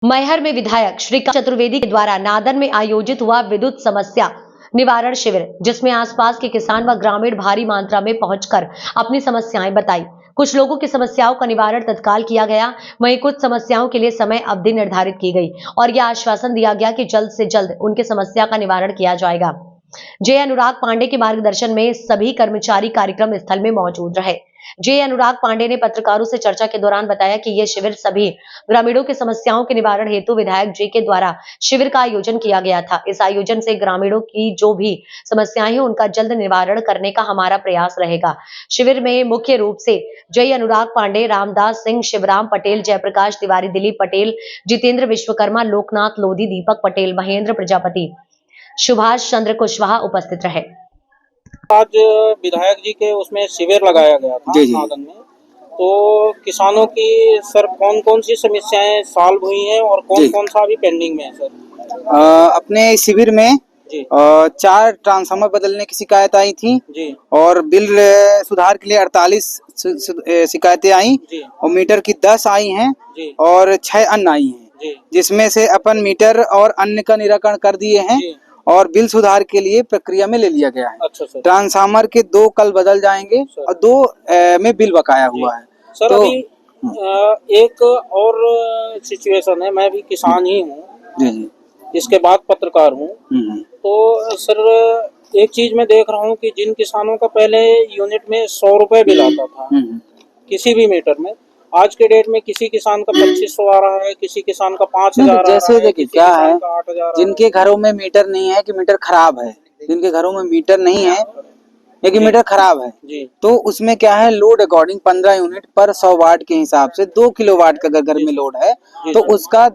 मैहर में विधायक श्रीकांत चतुर्वेदी के द्वारा नादन में आयोजित हुआ विद्युत समस्या निवारण शिविर, जिसमें आसपास के किसान व ग्रामीण भारी मात्रा में पहुंचकर अपनी समस्याएं बताई। कुछ लोगों की समस्याओं का निवारण तत्काल किया गया, वहीं कुछ समस्याओं के लिए समय अवधि निर्धारित की गई और यह आश्वासन दिया गया कि जल्द से जल्द उनकी समस्या का निवारण किया जाएगा। जे अनुराग पांडे के मार्गदर्शन में सभी कर्मचारी कार्यक्रम स्थल में मौजूद रहे। जे अनुराग पांडे ने पत्रकारों से चर्चा के दौरान बताया कि यह शिविर सभी ग्रामीणों की समस्याओं के निवारण हेतु विधायक जी के द्वारा शिविर का आयोजन किया गया था। इस आयोजन से ग्रामीणों की जो भी समस्याएं हैं उनका जल्द निवारण करने का हमारा प्रयास रहेगा। शिविर में मुख्य रूप से जय अनुराग पांडे, रामदास सिंह, शिवराम पटेल, जयप्रकाश तिवारी, दिलीप पटेल, जितेंद्र विश्वकर्मा, लोकनाथ लोधी, दीपक पटेल, महेंद्र प्रजापति, सुभाष चंद्र कुशवाहा उपस्थित रहे। आज विधायक जी के उसमें शिविर लगाया गया था नादन में, तो किसानों की सर कौन कौन सी समस्याएं सॉल्व हुई हैं और कौन कौन सा अभी पेंडिंग में है सर? अपने शिविर में 4 ट्रांसफार्मर बदलने की शिकायत आई थी जी। और बिल सुधार के लिए 48 शिकायतें आई और मीटर की 10 आई हैं और 6 अन्य आई हैं, जिसमें से अपन मीटर और अन्य का निराकरण कर दिए हैं और बिल सुधार के लिए प्रक्रिया में ले लिया गया है। अच्छा। ट्रांसफार्मर के 2 कल बदल जाएंगे और 2 में बिल बकाया हुआ है। सर तो अभी एक और सिचुएशन है, मैं भी किसान ही हूँ, इसके बाद पत्रकार हूँ, तो सर एक चीज मैं देख रहा हूँ कि जिन किसानों का पहले यूनिट में 100 रुपए बिल आता था किसी भी मीटर में, आज के डेट में किसी किसान का 2500 आ रहा है, किसी किसान का 5000 जैसे देखिए क्या है, जिनके घरों में मीटर नहीं है कि मीटर खराब है, जिनके घरों में मीटर नहीं है या कि मीटर खराब है तो उसमें क्या है, लोड अकॉर्डिंग 15 यूनिट पर 100 वाट के हिसाब से 2 किलोवाट का अगर घर में लोड है तो उसका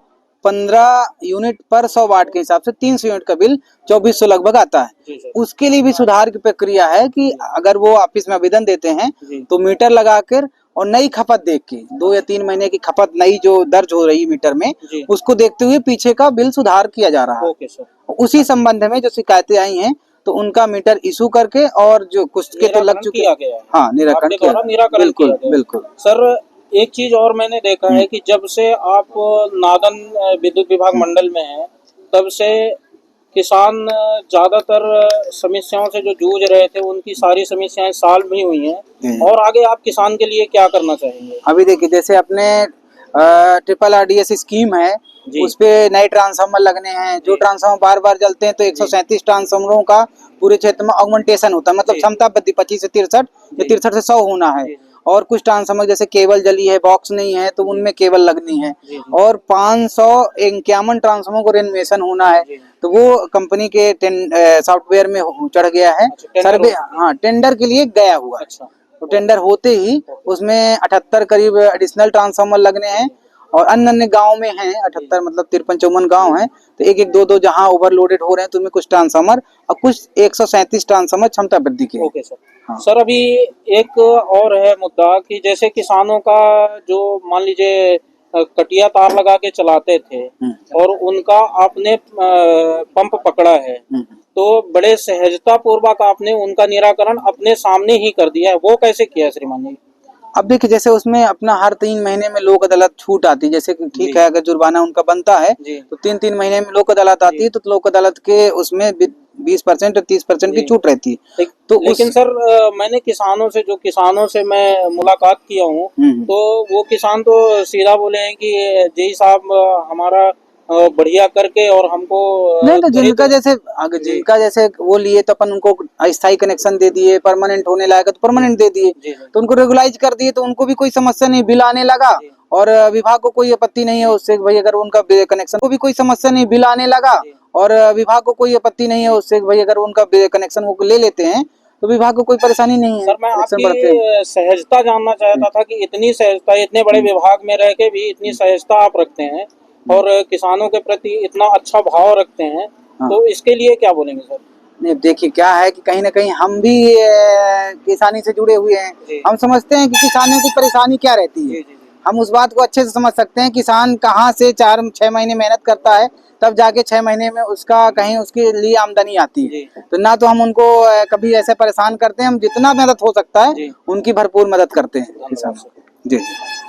15 यूनिट पर 100 वाट के हिसाब से 300 यूनिट का बिल 2400 लगभग आता है। उसके लिए भी सुधार की प्रक्रिया है कि अगर वो ऑफिस में आवेदन देते हैं तो मीटर लगाकर और नई खपत देख के 2 या 3 महीने की खपत नई जो दर्ज हो रही मीटर में उसको देखते हुए पीछे का बिल सुधार किया जा रहा है। उसी संबंध में जो शिकायतें आई हैं तो उनका मीटर इशू करके और जो कुछ के तो लग चुके हैं, हाँ निराकरण बिल्कुल बिल्कुल। सर एक चीज और मैंने देखा है कि जब से आप नादन विद्युत विभाग मंडल में हैं तब से किसान ज्यादातर समस्याओं से जो जूझ रहे थे उनकी सारी समस्याएं सॉल्व भी हुई हैं, और आगे आप किसान के लिए क्या करना चाहेंगे? अभी देखिए जैसे अपने ट्रिपल RDS स्कीम है, उस पे नए ट्रांसफार्मर लगने हैं, जो ट्रांसफार्मर बार बार जलते हैं तो 137 ट्रांसफार्मरों का पूरे क्षेत्र में ऑगमेंटेशन होता है, मतलब क्षमता वृद्धि 25 से 63 या 63 से 100 होना है। और कुछ ट्रांसफार्मर जैसे केबल जली है, बॉक्स नहीं है तो उनमें केबल लगनी है, और 551 ट्रांसफार्मर को रेनोवेशन होना है, तो वो कंपनी के सॉफ्टवेयर में चढ़ गया है सर्वे, हाँ टेंडर के लिए गया हुआ है। तो टेंडर होते ही उसमें 78 करीब एडिशनल ट्रांसफार्मर लगने हैं और अन्य अन्य गाँव में हैं 78, मतलब 53-54 गाँव हैं, तो 1-1 2-2 जहाँ ओवरलोडेड हो रहे हैं तो उनमें कुछ ट्रांसफार्मर और कुछ 137 ट्रांसफार्मर क्षमता वृद्धि के। Okay sir. हाँ। सर अभी एक और है मुद्दा कि जैसे किसानों का जो मान लीजिए कटिया तार लगा के चलाते थे और उनका आपने पंप पकड़ा है तो बड़े सहजता पूर्वक आपने उनका निराकरण अपने सामने ही कर दिया है, वो कैसे किया श्रीमान जी? अब देखिए जैसे उसमें अपना हर 3 महीने में लोक अदालत छूट आती है, जैसे ठीक है अगर जुर्माना उनका बनता है तो 3-3 महीने में लोक अदालत आती है, तो लोक अदालत के उसमें 20% और 30% की छूट रहती है। तो लेकिन सर मैंने किसानों से मैं मुलाकात किया हूँ तो वो किसान तो सीधा बोले हैं कि जी साहब हमारा बढ़िया करके और हमको नहीं, तो जिनका जैसे वो लिए तो अपन उनको अस्थायी कनेक्शन दे दिए, परमानेंट होने लायक तो परमानेंट दे दिए, तो उनको रेगुलाइज कर दिए, तो उनको भी कोई समस्या नहीं, बिल आने लगा और विभाग को कोई आपत्ति नहीं है उससे, भाई अगर उनका कनेक्शन को भी कोई समस्या नहीं, बिल आने लगा और विभाग को कोई आपत्ति नहीं है उससे, भाई अगर उनका कनेक्शन वो ले लेते हैं तो विभाग को कोई परेशानी नहीं है। सर मैं आपकी सहजता जानना चाहता था कि इतनी सहजता, इतने बड़े विभाग में रह के भी इतनी सहजता आप रखते हैं और किसानों के प्रति इतना अच्छा भाव रखते हैं, तो इसके लिए क्या बोलेंगे सर? नहीं देखिए क्या है कि कहीं ना कहीं हम भी किसानी से जुड़े हुए हैं, हम समझते हैं कि किसानों की परेशानी क्या रहती है, हम उस बात को अच्छे से समझ सकते हैं। किसान कहाँ से 4-6 महीने मेहनत करता है तब जाके 6 महीने में उसका कहीं उसके लिए आमदनी आती है, तो ना तो हम उनको कभी ऐसे परेशान करते हैं, हम जितना मदद हो सकता है उनकी भरपूर मदद करते हैं किसानों। जी।